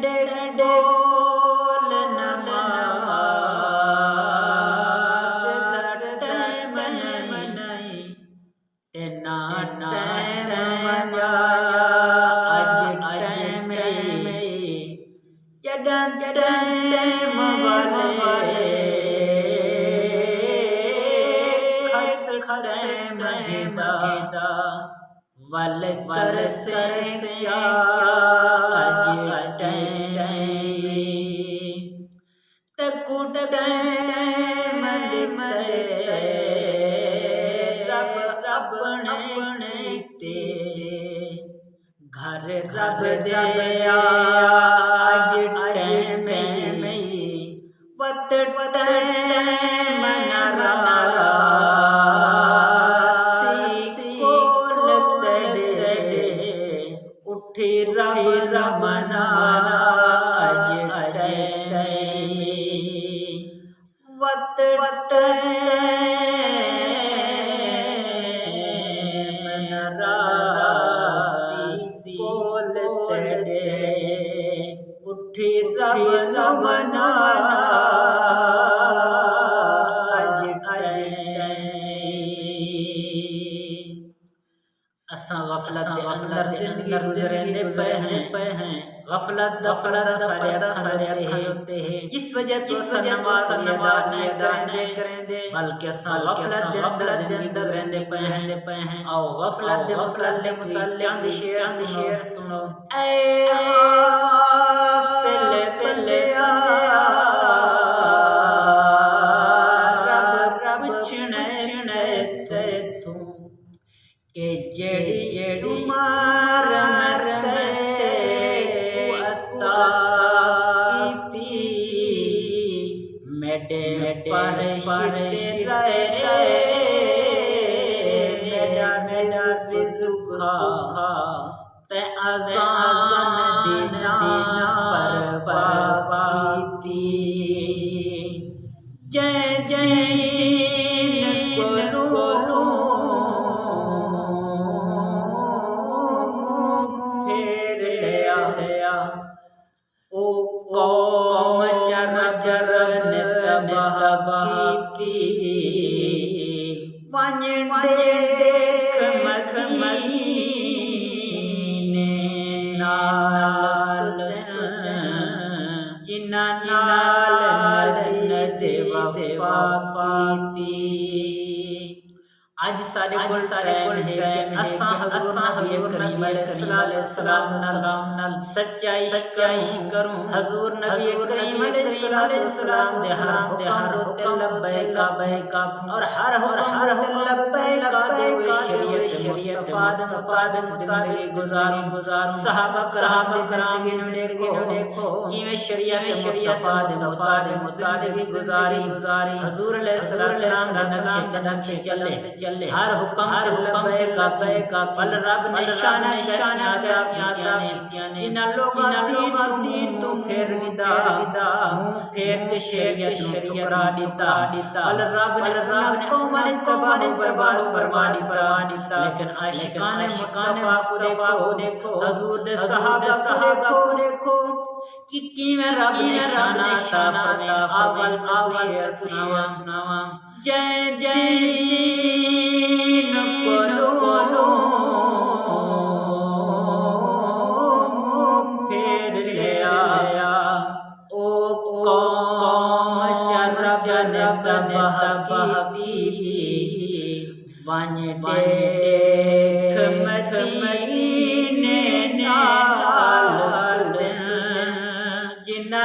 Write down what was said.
तेरे कोल नमाज़ दा टाइम नहीं तेना टाइम वंजाया अज टाइम जडन टाइम वाले खस टाइम गिदा वल कर से क्या अज टाइम ते कुट टाइम दिते रब अपने ते घर रब दिया अज टाइम वत टाइम नारासी कोल तेरे उठी रब मना अज टाइम वत टाइम नारासी कोल तेरे उठी रब मना अज असा गफलत अंदर जिंदगी गुजरने पे हैं गफलत सारे होते हैं इस वजह तो नमाज अदा नहीं करेंगे बल्कि असा गफलत दे अंदर जिंदगी गुजरने पे हैं आओ गफलत दे मुतल्लिक चंद शेर सुनो ऐ गाफिल रब पुछने ते तू के जेड़ी उमर मरते अता कीती मेरे फरिश्ते रहे मेरा रिज़्क़ खा ते अज़ान देना बर्बाद कीती जय कोलो फेर लिया ओ कौम जर ने तबाह कीती वन देख मदीने नाल जिन्ना नाल नदी वफा कीती आज सारे कोल है कि असा नबी करीम अलैहिस्सलाम नाल सच्चा इश्क करूं हजूर नबी करीम अलैहिस्सलाम दे हर हुक्म लब्बैका और हर हुक्म लब्बैका दे शरीयत मुस्तफा दे जिंदगी गुजार सहाबा कराम की जिंदगी देखो किवें शरीयत मुस्तफा दे जिंदगी गुजारी हजूर अलैहिस्सलाम दा नक्शे कदम पे चले हर हुक्म लब्बैका पल रब निशाना कीतियां इन लोगा दीन तू फेर गिदा फेर के शरीयत ठुकरा दिता पल रब ने कौम ने तबाह बर्बाद फरमा दिता लेकिन आशिकान मुस्तफा को देखो हजूर दे सहाबा को देखो कि किवें रब निशाना अवल शेर सुनावा जय दीन कोलो फेर लिया ओ कौम जर तबाह कीती वन देख मदीने नाल जिन्ना